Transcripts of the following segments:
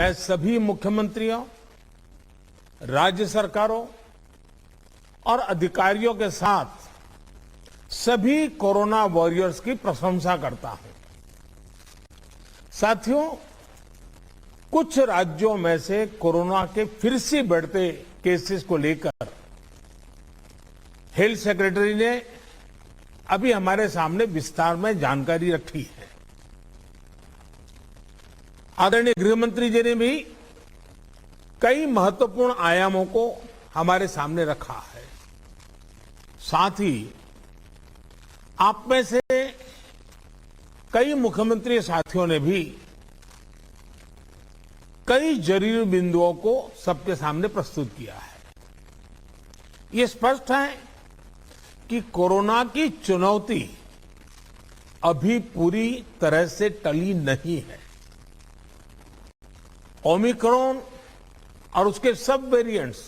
मैं सभी मुख्यमंत्रियों, राज्य सरकारों और अधिकारियों के साथ सभी कोरोना वॉरियर्स की प्रशंसा करता हूं। साथियों, कुछ राज्यों में से कोरोना के फिर से बढ़ते केसेस को लेकर हेल्थ सेक्रेटरी ने अभी हमारे सामने विस्तार में जानकारी रखी है। आदरणीय गृहमंत्री जी ने भी कई महत्वपूर्ण आयामों को हमारे सामने रखा है। साथ ही आप में से कई मुख्यमंत्री साथियों ने भी कई जरूरी बिंदुओं को सबके सामने प्रस्तुत किया है। ये स्पष्ट है कि कोरोना की चुनौती अभी पूरी तरह से टली नहीं है। ओमिक्रॉन और उसके सब वेरिएंट्स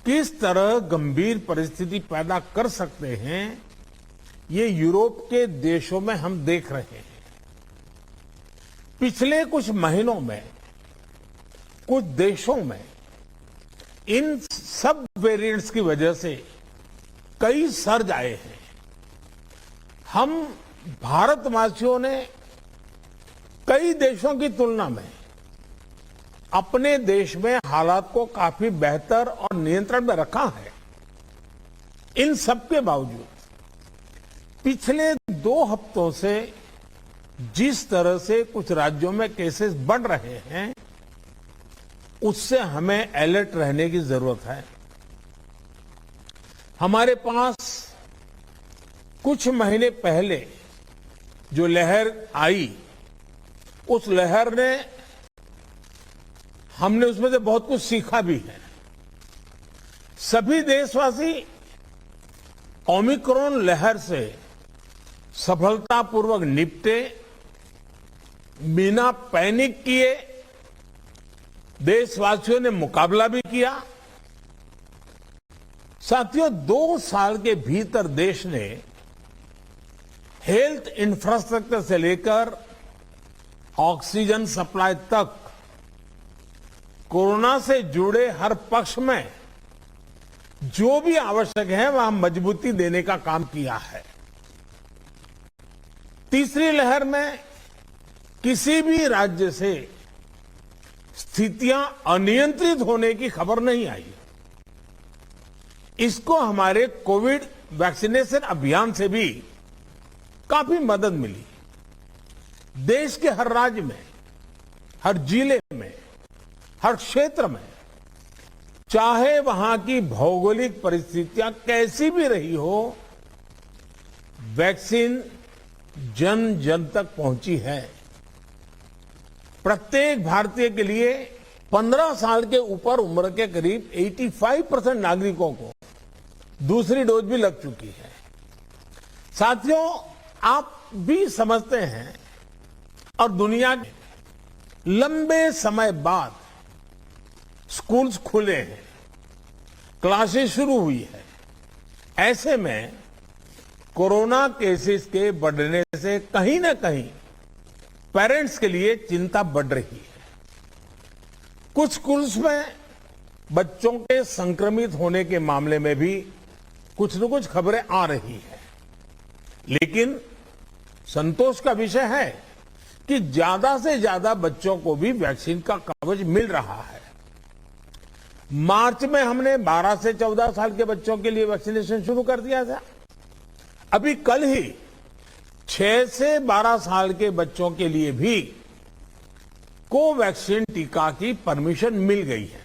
किस तरह गंभीर परिस्थिति पैदा कर सकते हैं, ये यूरोप के देशों में हम देख रहे हैं। पिछले कुछ महीनों में कुछ देशों में इन सब वेरिएंट्स की वजह से कई सर्ज आए हैं। हम भारतवासियों ने कई देशों की तुलना में अपने देश में हालात को काफी बेहतर और नियंत्रण में रखा है। इन सब के बावजूद पिछले 2 हफ्तों से जिस तरह से कुछ राज्यों में केसेस बढ़ रहे हैं, उससे हमें अलर्ट रहने की जरूरत है। हमारे पास कुछ महीने पहले जो लहर आई, उस लहर ने हमने उसमें से बहुत कुछ सीखा भी है। सभी देशवासी ओमिक्रॉन लहर से सफलतापूर्वक निपटे, बिना पैनिक किए देशवासियों ने मुकाबला भी किया। साथियों, 2 साल के भीतर देश ने हेल्थ इंफ्रास्ट्रक्चर से लेकर ऑक्सीजन सप्लाई तक कोरोना से जुड़े हर पक्ष में जो भी आवश्यक है वहां मजबूती देने का काम किया है। तीसरी लहर में किसी भी राज्य से स्थितियां अनियंत्रित होने की खबर नहीं आई। इसको हमारे कोविड वैक्सीनेशन अभियान से भी काफी मदद मिली। देश के हर राज्य में, हर जिले में, हर क्षेत्र में, चाहे वहां की भौगोलिक परिस्थितियां कैसी भी रही हो, वैक्सीन जन जन तक पहुंची है। प्रत्येक भारतीय के लिए 15 साल के ऊपर उम्र के करीब 85% नागरिकों को दूसरी डोज भी लग चुकी है। साथियों, आप भी समझते हैं और दुनिया के लंबे समय बाद स्कूल्स खुले हैं, क्लासेस शुरू हुई है। ऐसे में कोरोना केसेस के बढ़ने से कहीं ना कहीं पेरेंट्स के लिए चिंता बढ़ रही है। कुछ स्कूल्स में बच्चों के संक्रमित होने के मामले में भी कुछ न कुछ खबरें आ रही हैं। लेकिन संतोष का विषय है कि ज्यादा से ज्यादा बच्चों को भी वैक्सीन का कवच मिल रहा है। मार्च में हमने 12 से 14 साल के बच्चों के लिए वैक्सीनेशन शुरू कर दिया था। अभी कल ही 6 से 12 साल के बच्चों के लिए भी कोवैक्सीन टीका की परमिशन मिल गई है।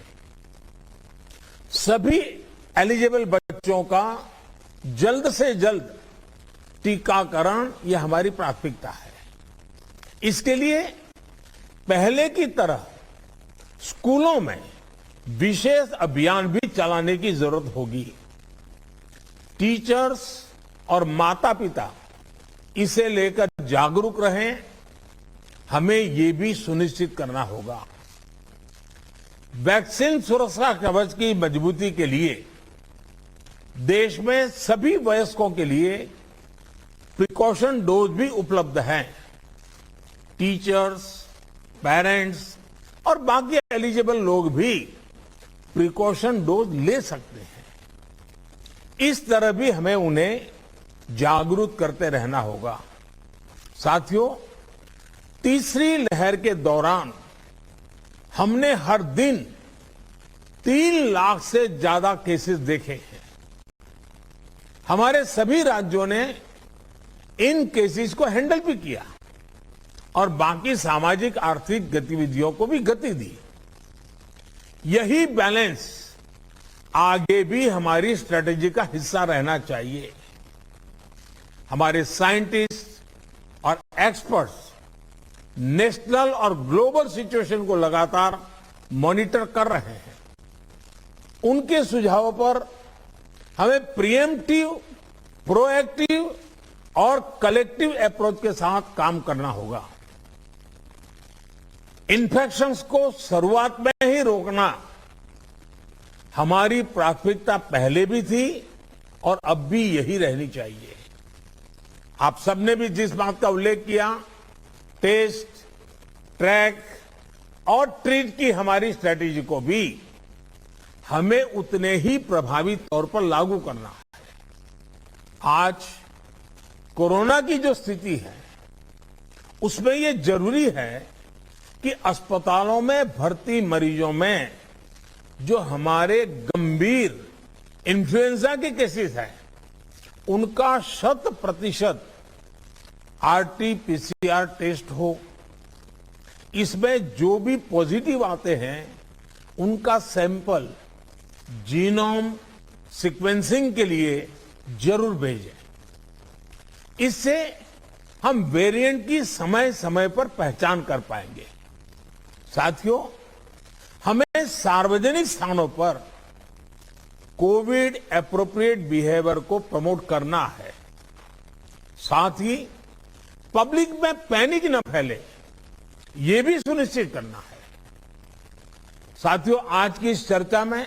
सभी एलिजिबल बच्चों का जल्द से जल्द टीकाकरण यह हमारी प्राथमिकता है। इसके लिए पहले की तरह स्कूलों में विशेष अभियान भी चलाने की जरूरत होगी। टीचर्स और माता पिता इसे लेकर जागरूक रहें। हमें ये भी सुनिश्चित करना होगा। वैक्सीन सुरक्षा कवच की मजबूती के लिए देश में सभी वयस्कों के लिए प्रिकॉशन डोज भी उपलब्ध हैं। टीचर्स, पेरेंट्स और बाकी एलिजिबल लोग भी प्रिकॉशन डोज ले सकते हैं। इस तरह भी हमें उन्हें जागरूक करते रहना होगा। साथियों, तीसरी लहर के दौरान हमने हर दिन 3 लाख से ज्यादा केसेस देखे हैं। हमारे सभी राज्यों ने इन केसेस को हैंडल भी किया और बाकी सामाजिक आर्थिक गतिविधियों को भी गति दी। यही बैलेंस आगे भी हमारी स्ट्रेटेजी का हिस्सा रहना चाहिए। हमारे साइंटिस्ट और एक्सपर्ट्स नेशनल और ग्लोबल सिचुएशन को लगातार मॉनिटर कर रहे हैं। उनके सुझावों पर हमें प्रिएम्प्टिव, प्रोएक्टिव और कलेक्टिव अप्रोच के साथ काम करना होगा। इन्फेक्शंस को शुरुआत में ही रोकना हमारी प्राथमिकता पहले भी थी और अब भी यही रहनी चाहिए। आप सबने भी जिस बात का उल्लेख किया, टेस्ट, ट्रैक और ट्रीट की हमारी स्ट्रेटेजी को भी हमें उतने ही प्रभावी तौर पर लागू करना है। आज कोरोना की जो स्थिति है उसमें ये जरूरी है कि अस्पतालों में भर्ती मरीजों में जो हमारे गंभीर इन्फ्लुएंजा के केसेस हैं उनका 100% आरटी-पीसीआर टेस्ट हो। इसमें जो भी पॉजिटिव आते हैं उनका सैंपल जीनोम सीक्वेंसिंग के लिए जरूर भेजें। इससे हम वेरिएंट की समय समय पर पहचान कर पाएंगे। साथियों, हमें सार्वजनिक स्थानों पर कोविड एप्रोप्रिएट बिहेवियर को प्रमोट करना है। साथ ही पब्लिक में पैनिक न फैले, ये भी सुनिश्चित करना है। साथियों, आज की इस चर्चा में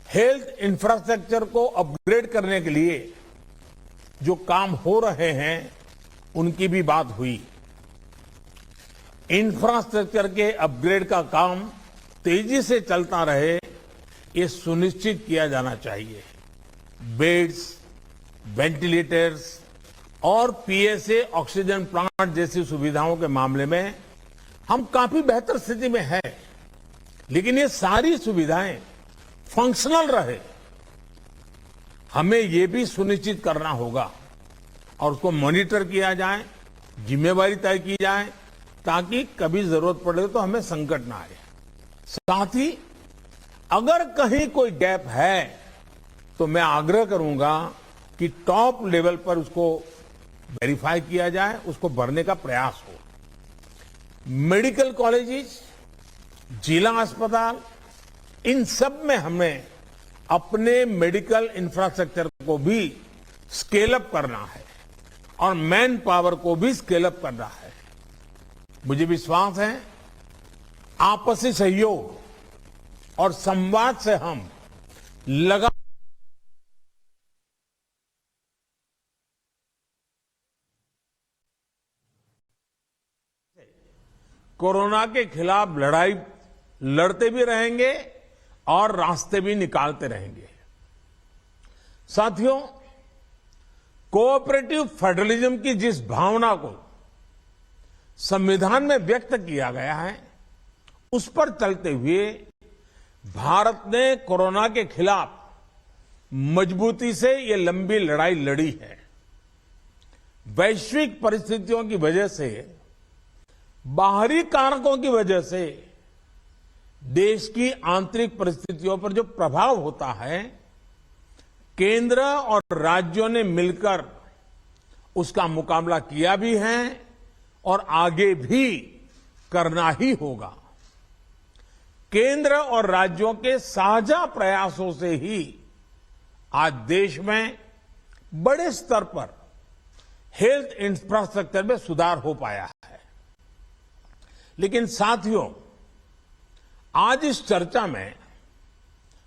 हेल्थ इंफ्रास्ट्रक्चर को अपग्रेड करने के लिए जो काम हो रहे हैं उनकी भी बात हुई। इंफ्रास्ट्रक्चर के अपग्रेड का काम तेजी से चलता रहे, ये सुनिश्चित किया जाना चाहिए। बेड्स, वेंटिलेटर्स और पीएसए ऑक्सीजन प्लांट जैसी सुविधाओं के मामले में हम काफी बेहतर स्थिति में हैं, लेकिन ये सारी सुविधाएं फंक्शनल रहे, हमें ये भी सुनिश्चित करना होगा और उसको मॉनिटर किया जाए, जिम्मेवारी तय की जाए, ताकि कभी जरूरत पड़े तो हमें संकट ना आए। साथ ही अगर कहीं कोई गैप है तो मैं आग्रह करूंगा कि टॉप लेवल पर उसको वेरीफाई किया जाए, उसको भरने का प्रयास हो। मेडिकल कॉलेजेस, जिला अस्पताल, इन सब में हमें अपने मेडिकल इंफ्रास्ट्रक्चर को भी स्केल अप करना है और मैन पावर को भी स्केल अप करना है। मुझे विश्वास है आपसी सहयोग और संवाद से हम लगातार कोरोना के खिलाफ लड़ाई लड़ते भी रहेंगे और रास्ते भी निकालते रहेंगे। साथियों, कोऑपरेटिव फेडरलिज्म की जिस भावना को संविधान में व्यक्त किया गया है, उस पर चलते हुए भारत ने कोरोना के खिलाफ मजबूती से ये लंबी लड़ाई लड़ी है। वैश्विक परिस्थितियों की वजह से, बाहरी कारकों की वजह से देश की आंतरिक परिस्थितियों पर जो प्रभाव होता है, केंद्र और राज्यों ने मिलकर उसका मुकाबला किया भी है और आगे भी करना ही होगा। केंद्र और राज्यों के साझा प्रयासों से ही आज देश में बड़े स्तर पर हेल्थ इंफ्रास्ट्रक्चर में सुधार हो पाया है। लेकिन साथियों, आज इस चर्चा में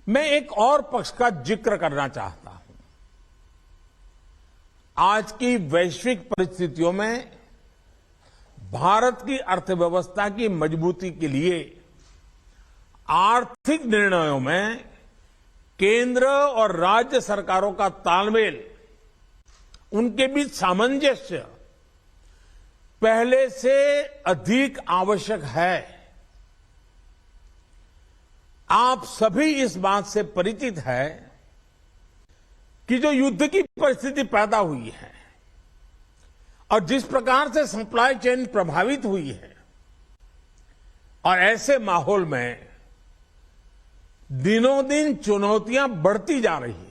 मैं एक और पक्ष का जिक्र करना चाहता हूं। आज की वैश्विक परिस्थितियों में भारत की अर्थव्यवस्था की मजबूती के लिए आर्थिक निर्णयों में केंद्र और राज्य सरकारों का तालमेल, उनके बीच सामंजस्य पहले से अधिक आवश्यक है। आप सभी इस बात से परिचित हैं कि जो युद्ध की परिस्थिति पैदा हुई है और जिस प्रकार से सप्लाई चेन प्रभावित हुई है, और ऐसे माहौल में दिनों दिन चुनौतियां बढ़ती जा रही हैं।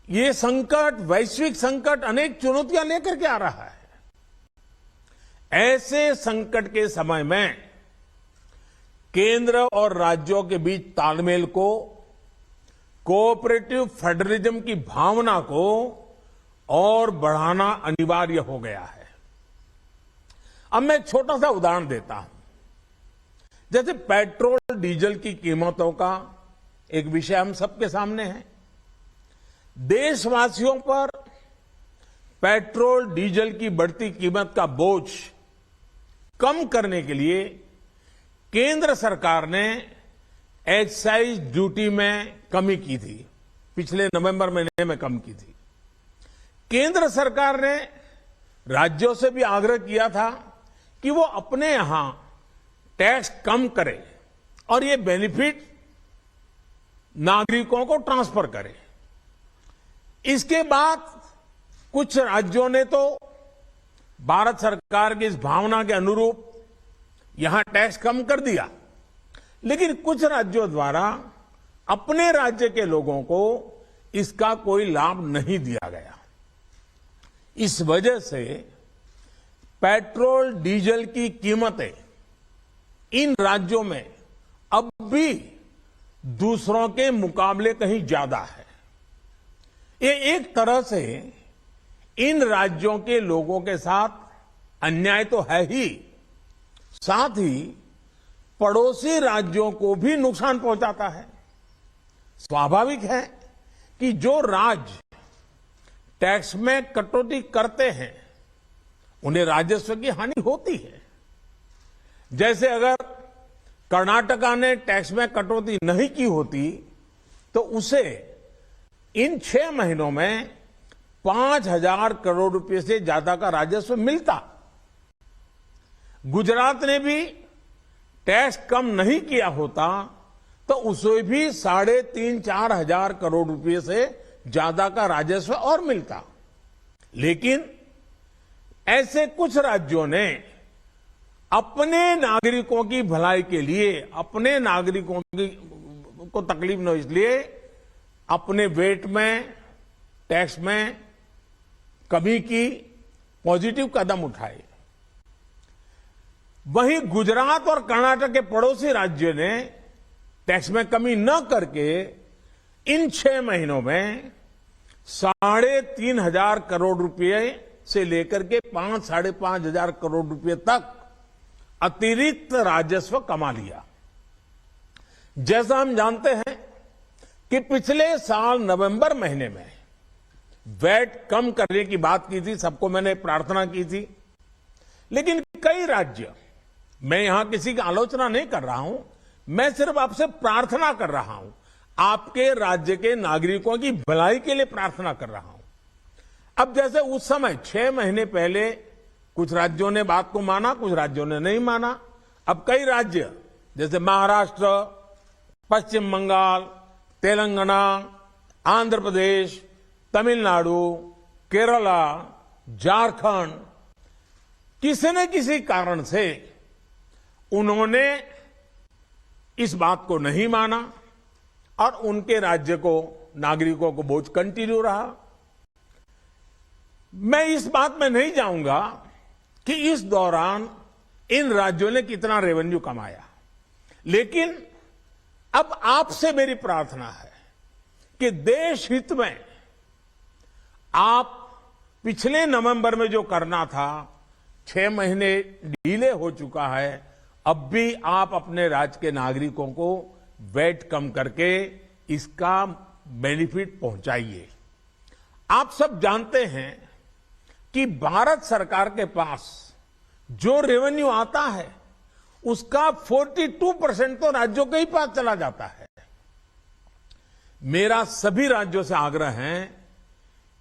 ये संकट, वैश्विक संकट, अनेक चुनौतियां लेकर के आ रहा है। ऐसे संकट के समय में केंद्र और राज्यों के बीच तालमेल को, कोऑपरेटिव फेडरलिज्म की भावना को और बढ़ाना अनिवार्य हो गया है। अब मैं एक छोटा सा उदाहरण देता हूं। जैसे पेट्रोल डीजल की कीमतों का एक विषय हम सबके सामने है। देशवासियों पर पेट्रोल डीजल की बढ़ती कीमत का बोझ कम करने के लिए केंद्र सरकार ने एक्साइज ड्यूटी में कमी की थी। पिछले नवंबर महीने में कम की थी। केंद्र सरकार ने राज्यों से भी आग्रह किया था कि वो अपने यहां टैक्स कम करे और ये बेनिफिट नागरिकों को ट्रांसफर करे। इसके बाद कुछ राज्यों ने तो भारत सरकार की इस भावना के अनुरूप यहां टैक्स कम कर दिया, लेकिन कुछ राज्यों द्वारा अपने राज्य के लोगों को इसका कोई लाभ नहीं दिया गया। इस वजह से पेट्रोल डीजल की कीमतें इन राज्यों में अब भी दूसरों के मुकाबले कहीं ज्यादा है। ये एक तरह से इन राज्यों के लोगों के साथ अन्याय तो है ही, साथ ही पड़ोसी राज्यों को भी नुकसान पहुंचाता है। स्वाभाविक है कि जो राज्य टैक्स में कटौती करते हैं उन्हें राजस्व की हानि होती है। जैसे अगर कर्नाटका ने टैक्स में कटौती नहीं की होती तो उसे इन 6 महीनों में 5,000 करोड़ रुपए से ज्यादा का राजस्व मिलता। गुजरात ने भी टैक्स कम नहीं किया होता तो उसे भी 3,500-4 हजार करोड़ रुपए से ज्यादा का राजस्व और मिलता। लेकिन ऐसे कुछ राज्यों ने अपने नागरिकों की भलाई के लिए, अपने नागरिकों को तकलीफ न हो इसलिए अपने वेट में, टैक्स में कमी की पॉजिटिव कदम उठाए। वहीं गुजरात और कर्नाटक के पड़ोसी राज्य ने टैक्स में कमी न करके इन 6 महीनों में 3,500 करोड़ रुपए से लेकर के 5-5.5 हजार करोड़ रुपए तक अतिरिक्त राजस्व कमा लिया। जैसा हम जानते हैं कि पिछले साल नवंबर महीने में वैट कम करने की बात की थी, सबको मैंने प्रार्थना की थी, लेकिन कई राज्य, मैं यहां किसी की आलोचना नहीं कर रहा हूं, मैं सिर्फ आपसे प्रार्थना कर रहा हूं, आपके राज्य के नागरिकों की भलाई के लिए प्रार्थना कर रहा हूं। अब जैसे उस समय 6 महीने पहले कुछ राज्यों ने बात को माना, कुछ राज्यों ने नहीं माना। अब कई राज्य जैसे महाराष्ट्र, पश्चिम बंगाल, तेलंगाना, आंध्र प्रदेश, तमिलनाडु, केरला, झारखंड, किसी न किसी कारण से उन्होंने इस बात को नहीं माना और उनके राज्य को, नागरिकों को बोझ कंटिन्यू रहा। मैं इस बात में नहीं जाऊंगा कि इस दौरान इन राज्यों ने कितना रेवेन्यू कमाया, लेकिन अब आपसे मेरी प्रार्थना है कि देश हित में आप पिछले नवंबर में जो करना था, 6 महीने डिले हो चुका है, अब भी आप अपने राज्य के नागरिकों को वैट कम करके इसका बेनिफिट पहुंचाइए। आप सब जानते हैं कि भारत सरकार के पास जो रेवेन्यू आता है उसका 42% तो राज्यों के ही पास चला जाता है। मेरा सभी राज्यों से आग्रह है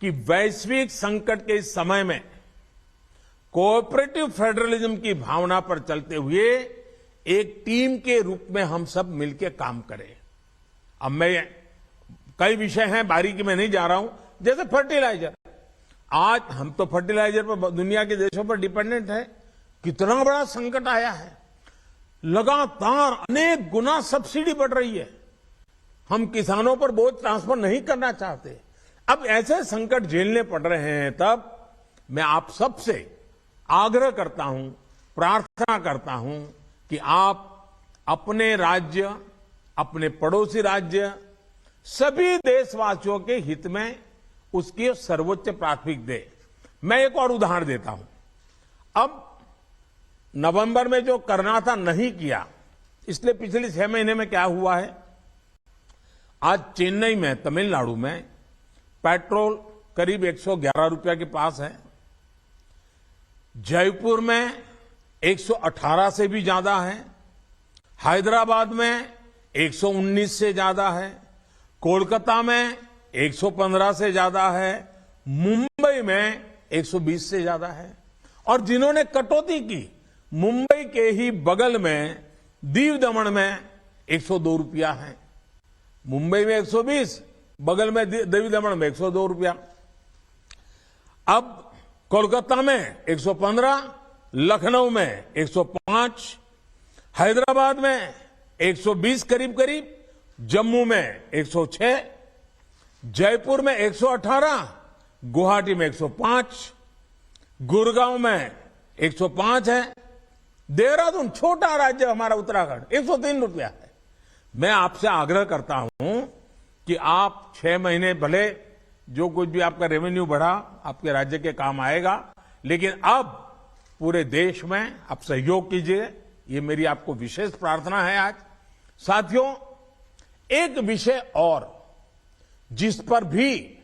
कि वैश्विक संकट के इस समय में कोऑपरेटिव फेडरलिज्म की भावना पर चलते हुए एक टीम के रूप में हम सब मिलकर काम करें। अब मैं कई विषय हैं, बारीकी में नहीं जा रहा हूं, जैसे फर्टिलाइजर। आज हम तो फर्टिलाइजर पर दुनिया के देशों पर डिपेंडेंट है। कितना बड़ा संकट आया है, लगातार अनेक गुना सब्सिडी बढ़ रही है। हम किसानों पर बोझ ट्रांसफर नहीं करना चाहते। अब ऐसे संकट झेलने पड़ रहे हैं, तब मैं आप सबसे आग्रह करता हूं, प्रार्थना करता हूं कि आप अपने राज्य, अपने पड़ोसी राज्य, सभी देशवासियों के हित में उसकी सर्वोच्च प्राथमिकता दे। मैं एक और उदाहरण देता हूं। अब नवंबर में जो करना था नहीं किया, इसलिए पिछले 6 महीने में क्या हुआ है, आज चेन्नई में, तमिलनाडु में पेट्रोल करीब 111 रुपये के पास है। जयपुर में 118 से भी ज्यादा है। हैदराबाद में 119 से ज्यादा है। कोलकाता में 115 से ज्यादा है। मुंबई में 120 से ज्यादा है। और जिन्होंने कटौती की, मुंबई के ही बगल में दीव दमन में 102 रुपया है। मुंबई में 120, बगल में दीव दमन में 102 रुपया। अब कोलकाता में 115, लखनऊ में 105, हैदराबाद में 120 करीब करीब, जम्मू में 106, जयपुर में 118, गुवाहाटी में 105, गुड़गांव में 105 है। देहरादून, छोटा राज्य हमारा उत्तराखंड, 103 रुपया है। मैं आपसे आग्रह करता हूं कि आप 6 महीने भले जो कुछ भी आपका रेवेन्यू बढ़ा आपके राज्य के काम आएगा, लेकिन अब पूरे देश में आप सहयोग कीजिए। ये मेरी आपको विशेष प्रार्थना है। आज साथियों, एक विषय और जिस पर भी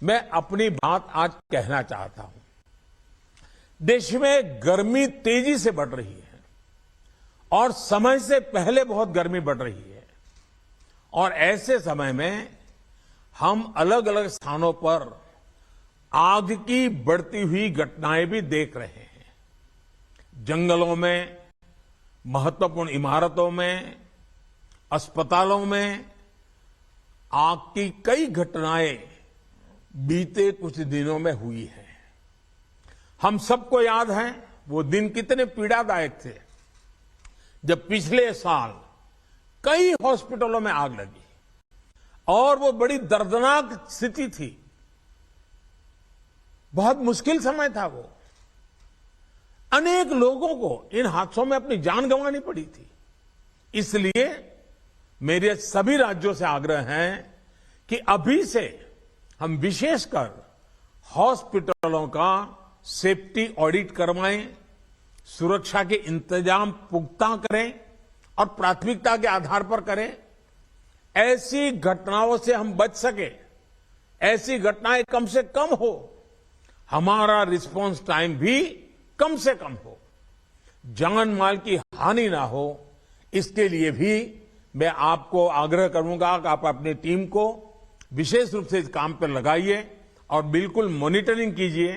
मैं अपनी बात आज कहना चाहता हूं। देश में गर्मी तेजी से बढ़ रही है और समय से पहले बहुत गर्मी बढ़ रही है, और ऐसे समय में हम अलग अलग स्थानों पर आग की बढ़ती हुई घटनाएं भी देख रहे हैं। जंगलों में, महत्वपूर्ण इमारतों में, अस्पतालों में आग की कई घटनाएं बीते कुछ दिनों में हुई है। हम सबको याद है वो दिन कितने पीड़ादायक थे जब पिछले साल कई हॉस्पिटलों में आग लगी, और वो बड़ी दर्दनाक स्थिति थी। बहुत मुश्किल समय था वो। अनेक लोगों को इन हादसों में अपनी जान गंवानी पड़ी थी। इसलिए मेरे सभी राज्यों से आग्रह है कि अभी से हम विशेषकर हॉस्पिटलों का सेफ्टी ऑडिट करवाएं, सुरक्षा के इंतजाम पुख्ता करें और प्राथमिकता के आधार पर करें। ऐसी घटनाओं से हम बच सके, ऐसी घटनाएं कम से कम हो, हमारा रिस्पांस टाइम भी कम से कम हो, जान माल की हानि ना हो, इसके लिए भी मैं आपको आग्रह करूंगा कि आप अपनी टीम को विशेष रूप से इस काम पर लगाइए और बिल्कुल मॉनिटरिंग कीजिए,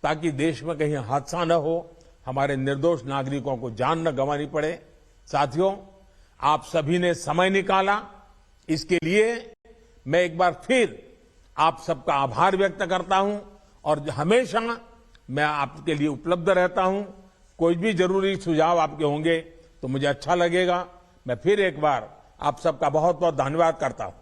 ताकि देश में कहीं हादसा न हो, हमारे निर्दोष नागरिकों को जान न गंवानी पड़े। साथियों, आप सभी ने समय निकाला, इसके लिए मैं एक बार फिर आप सबका आभार व्यक्त करता हूं, और हमेशा मैं आपके लिए उपलब्ध रहता हूं। कोई भी जरूरी सुझाव आपके होंगे तो मुझे अच्छा लगेगा। मैं फिर एक बार आप सबका बहुत बहुत धन्यवाद करता हूं।